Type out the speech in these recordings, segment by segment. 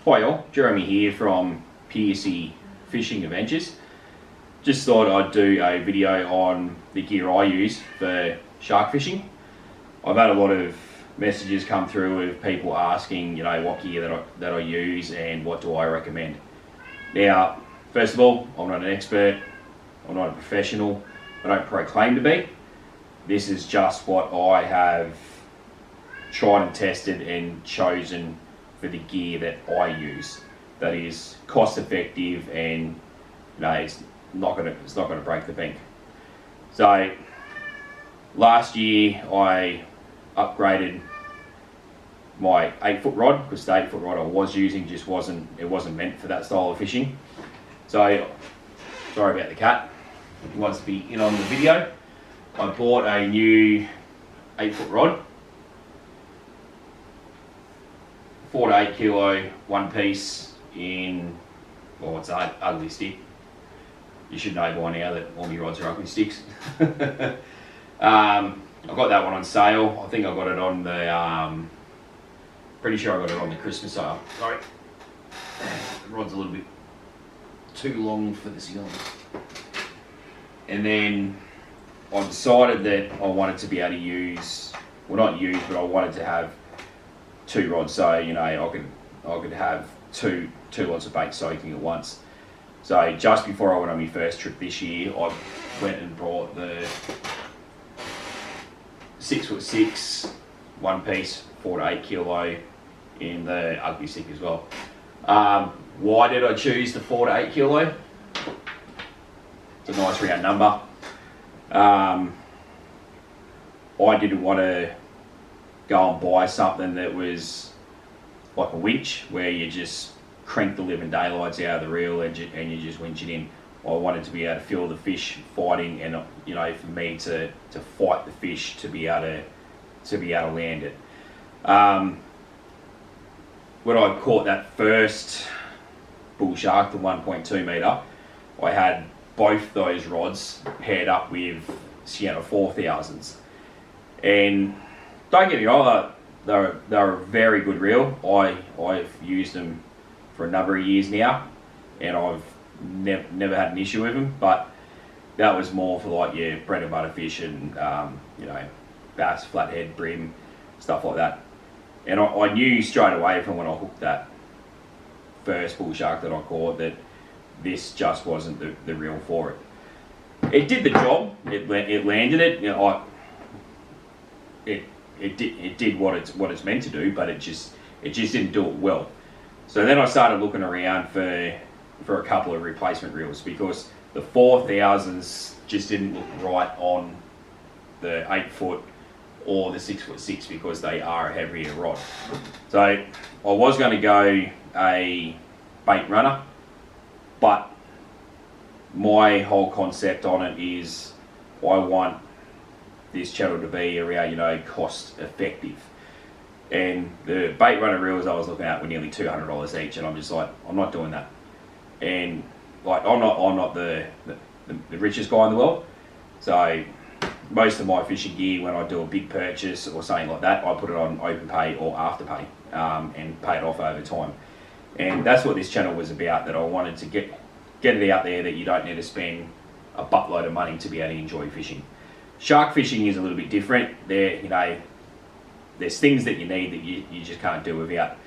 Hi all, Jeremy here from Piercy Fishing Adventures. Just thought I'd do a video on the gear I use for shark fishing. I've had a lot of messages come through of people asking, what gear that I use and what do I recommend. Now, first of all, I'm not an expert, I'm not a professional, I don't proclaim to be. This is just what I have tried and tested and chosen for the gear that I use. That is cost effective and it's not gonna break the bank. So last year I upgraded my 8-foot rod because the 8-foot rod I was using just wasn't meant for that style of fishing. So sorry about the cat, he wants to be in on the video. I bought a new 8-foot rod, 4 to 8 kilo, one piece in, well, it's an ugly stick. You should know by now that all my rods are ugly sticks. I got that one on sale. I think I got it on the, pretty sure I got it on the Christmas sale. Sorry, the rod's a little bit too long for the ceiling. And then I decided that I wanted to be able to use, well not use, but I wanted to have 2 rods, so I could have two lots of bait soaking at once. So just before I went on my first trip this year, I went and brought the 6'6", one piece, 4 to 8 kilo in the ugly stick as well. Why did I choose the 4 to 8 kilo? It's a nice round number. I didn't want to go and buy something that was like a winch where you just crank the living daylights out of the reel and you just winch it in. I wanted to be able to feel the fish fighting and for me to fight the fish to be able to land it. When I caught that first bull shark, the 1.2 metre, I had both those rods paired up with Sienna 4000s, and don't get me wrong, they're a very good reel. I've used them for a number of years now, and I've never had an issue with them. But that was more for like your bread and butter fish and bass, flathead, brim, stuff like that. And I knew straight away from when I hooked that first bull shark that I caught that this just wasn't the reel for it. It did the job. It landed it. It did what it's meant to do, but it just didn't do it well. So then I started looking around for a couple of replacement reels because the 4000s just didn't look right on the 8-foot or the 6'6" because they are a heavier rod. So I was going to go a bait runner, but my whole concept on it is I want this channel to be around cost effective, and the bait runner reels I was looking at were nearly $200 each, and I'm just like, I'm not doing that. And like I'm not the richest guy in the world, so most of my fishing gear, when I do a big purchase or something like that, I put it on open pay or afterpay and pay it off over time. And that's what this channel was about, that I wanted to get it out there that you don't need to spend a buttload of money to be able to enjoy fishing. Shark fishing is a little bit different. There's things that you need that you just can't do without.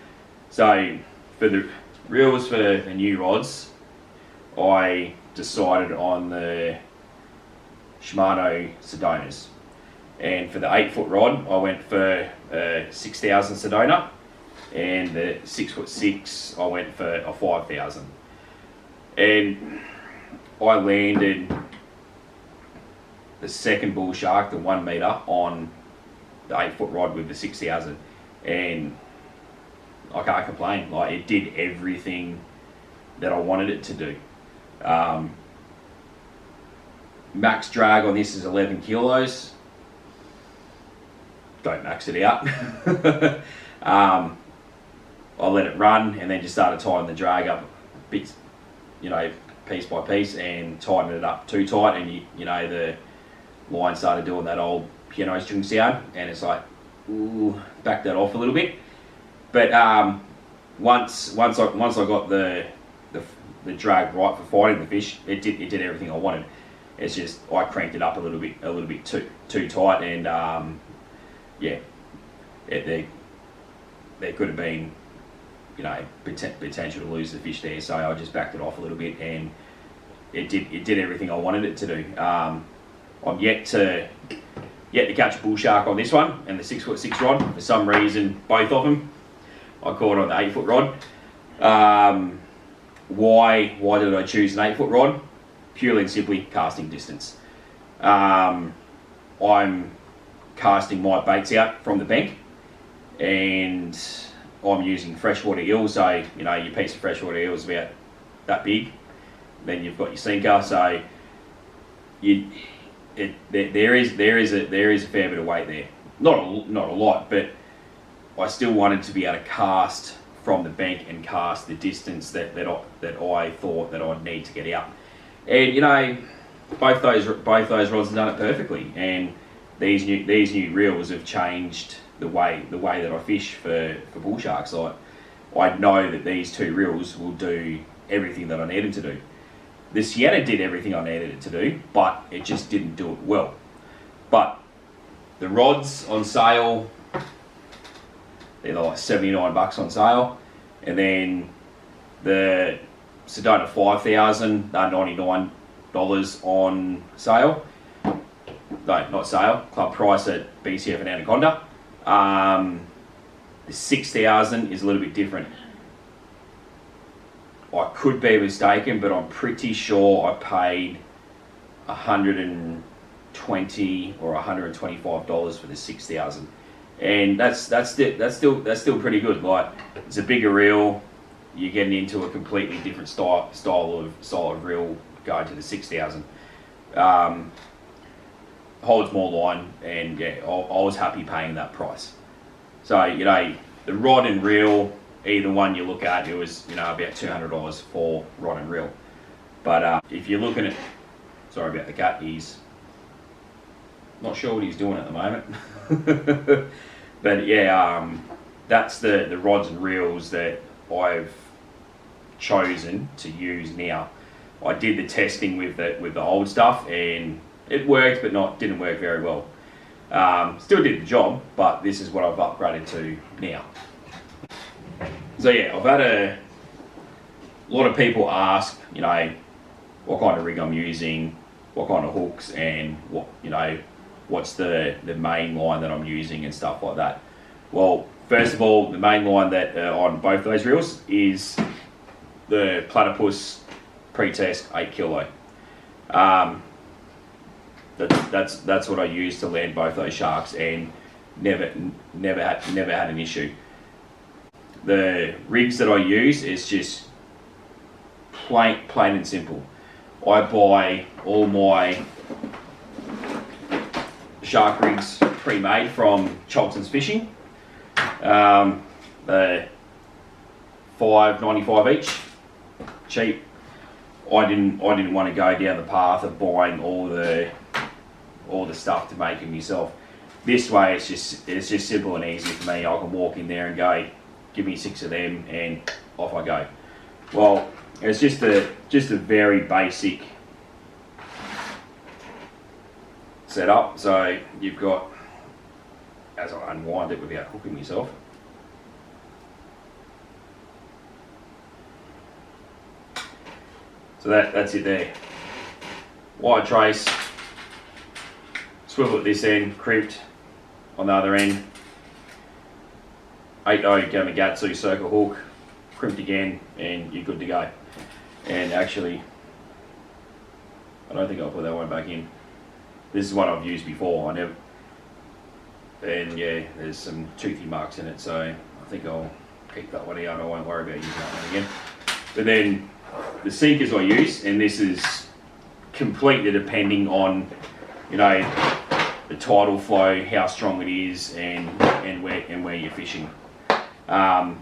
So for the reels for the new rods, I decided on the Shimano Sedonas. And for the 8-foot rod, I went for a 6000 Sedona, and the 6'6", I went for a 5000. And I landed the second bull shark, the 1 metre, on the 8-foot rod with the 6000, and I can't complain. Like, it did everything that I wanted it to do. Max drag on this is 11 kilos. Don't max it out. I let it run and then just started tying the drag up bits, piece by piece, and tighten it up too tight, and the line started doing that old piano string sound, and it's like, ooh, back that off a little bit. But once I got the drag right for fighting the fish, it did everything I wanted. It's just I cranked it up a little bit too tight, and yeah, there could have been, you know, potential to lose the fish there. So I just backed it off a little bit, and it did everything I wanted it to do. I'm yet to catch a bull shark on this one and the 6'6" rod. For some reason, both of them I caught on the 8-foot rod. Why did I choose an 8-foot rod? Purely and simply casting distance. I'm casting my baits out from the bank, and I'm using freshwater eel. So you know, your piece of freshwater eel is about that big. Then you've got your sinker. So there is a fair bit of weight there. Not a lot, but I still wanted to be able to cast from the bank and cast the distance that I thought that I'd need to get out. And you know, both those rods have done it perfectly. And these new reels have changed the way that I fish for bull sharks. I know that these two reels will do everything that I needed to do. The Sienna did everything I needed it to do, but it just didn't do it well. But the rods on sale, they're like $79 on sale, and then the Sedona 5000, they're $99 on sale. No, not sale. Club price at BCF and Anaconda. The 6000 is a little bit different. I could be mistaken, but I'm pretty sure I paid $120 or $125 for the 6000, and that's still pretty good. Like, it's a bigger reel. You're getting into a completely different style of reel going to the 6000. Holds more line, and yeah, I was happy paying that price. So you know, the rod and reel, either one you look at, it was, you know, about $200 for rod and reel. But if you're looking at, sorry about the cat, he's not sure what he's doing at the moment. But yeah, that's the rods and reels that I've chosen to use now. I did the testing with the old stuff, and it worked, but didn't work very well. Still did the job, but this is what I've upgraded to now. So yeah, I've had a lot of people ask, you know, what kind of rig I'm using, what kind of hooks, and what's the main line that I'm using and stuff like that. Well, first of all, the main line that on both those reels is the Platypus pre-test 8 kilo. That's what I use to land both those sharks, and never had an issue. The rigs that I use is just plain and simple. I buy all my shark rigs pre-made from Cholson's Fishing. They're $5.95 each, cheap. I didn't want to go down the path of buying all the stuff to make them myself. This way, it's just simple and easy for me. I can walk in there and go, give me 6 of them, and off I go. Well, it's just a very basic setup. So you've got, as I unwind it without hooking myself, so that's it there. Wire trace, swivel at this end, crimped on the other end. 8.0 Gamakatsu circle hook, crimped again, and you're good to go. And actually, I don't think I'll put that one back in. This is one I've used before. And yeah, there's some toothy marks in it, so I think I'll keep that one out. I won't worry about using that one again. But then the sinkers I use, and this is completely depending on, you know, the tidal flow, how strong it is, and where you're fishing. The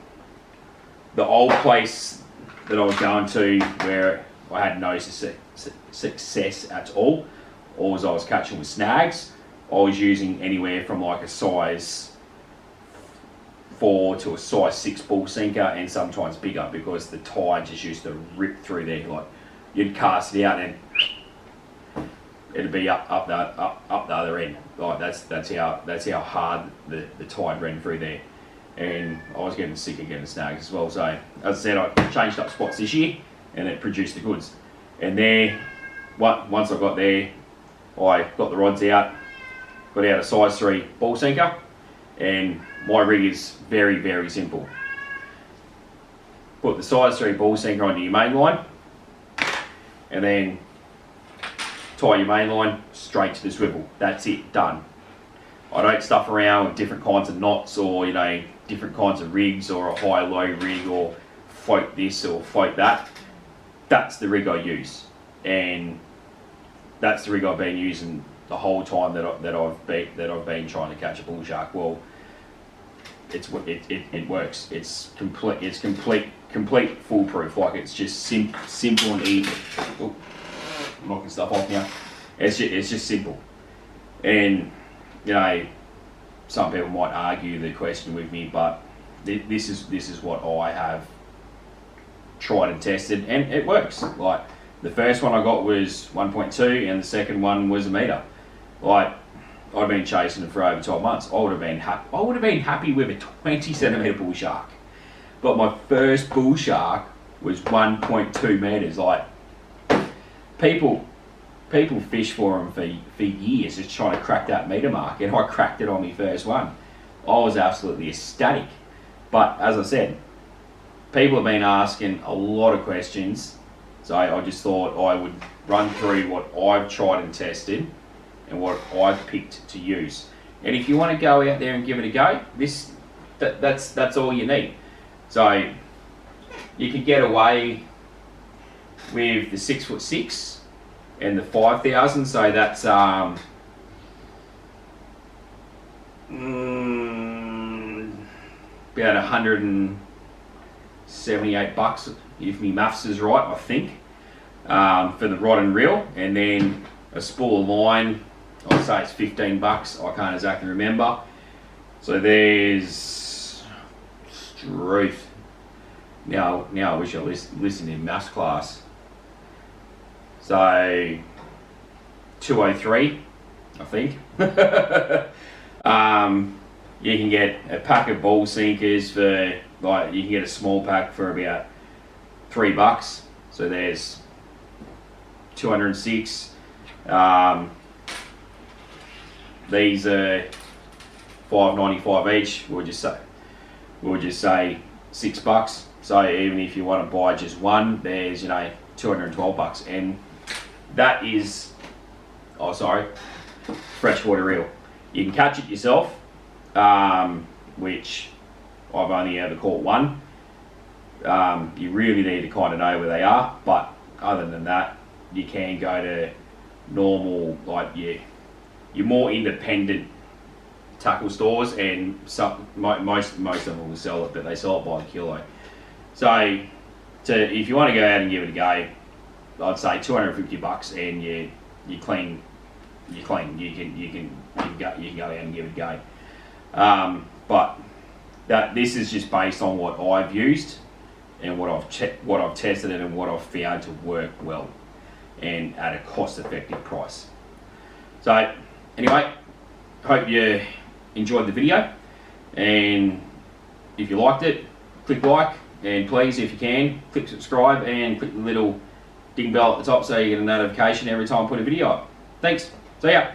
old place that I was going to, where I had no success at all I was catching with snags, I was using anywhere from like a size 4 to a size 6 ball sinker, and sometimes bigger, because the tide just used to rip through there. Like, you'd cast it out and it'd be up the other end. Like, that's how hard the tide ran through there. And I was getting sick of getting snags as well. So as I said, I changed up spots this year, and it produced the goods. And there, once I got there, I got the rods out, got out a size 3 ball sinker, and my rig is very, very simple. Put the size 3 ball sinker onto your main line, and then tie your main line straight to the swivel. That's it, done. I don't stuff around with different kinds of knots, or different kinds of rigs, or a high-low rig, or float this or float that. That's the rig I use, and that's the rig I've been using the whole time that I've been trying to catch a bull shark. Well, it works. It's complete foolproof. Like, it's just simple and easy. Oh, I'm knocking stuff off now. It's just simple, and some people might argue the question with me, but this is what I have tried and tested, and it works. Like, the first one I got was 1.2, and the second one was a metre. Like, I'd been chasing it for over 12 months. I would have been happy with a 20 centimetre bull shark, but my first bull shark was 1.2 metres. Like, people fish for them for years, just trying to crack that metre mark, and I cracked it on my first one. I was absolutely ecstatic. But as I said, people have been asking a lot of questions, so I just thought I would run through what I've tried and tested and what I've picked to use. And if you want to go out there and give it a go, that's all you need. So you could get away with the 6'6" and the 5,000. So that's about $178 if my maths is right, I think, for the rod and reel, and then a spool of line, I'd say it's $15. I can't exactly remember. So there's Struth. Now I wish I listened in maths class. So 203, I think. You can get a pack of ball sinkers for, like, you can get a small pack for about $3. So there's 206. These are $5.95 each. We'll just say $6. So even if you want to buy just one, there's $212, and that is, freshwater reel. You can catch it yourself, which I've only ever caught one. You really need to kind of know where they are, but other than that, you can go to normal, your more independent tackle stores, and most of them will sell it, but they sell it by the kilo. So if you want to go out and give it a go, I'd say $250, and you're clean. You're clean. You can go out and give it a go. But this is just based on what I've used and what I've tested it, and what I've found to work well, and at a cost-effective price. So anyway, hope you enjoyed the video, and if you liked it, click like, and please, if you can, click subscribe and click the little ding bell at the top so you get a notification every time I put a video up. Thanks. See ya.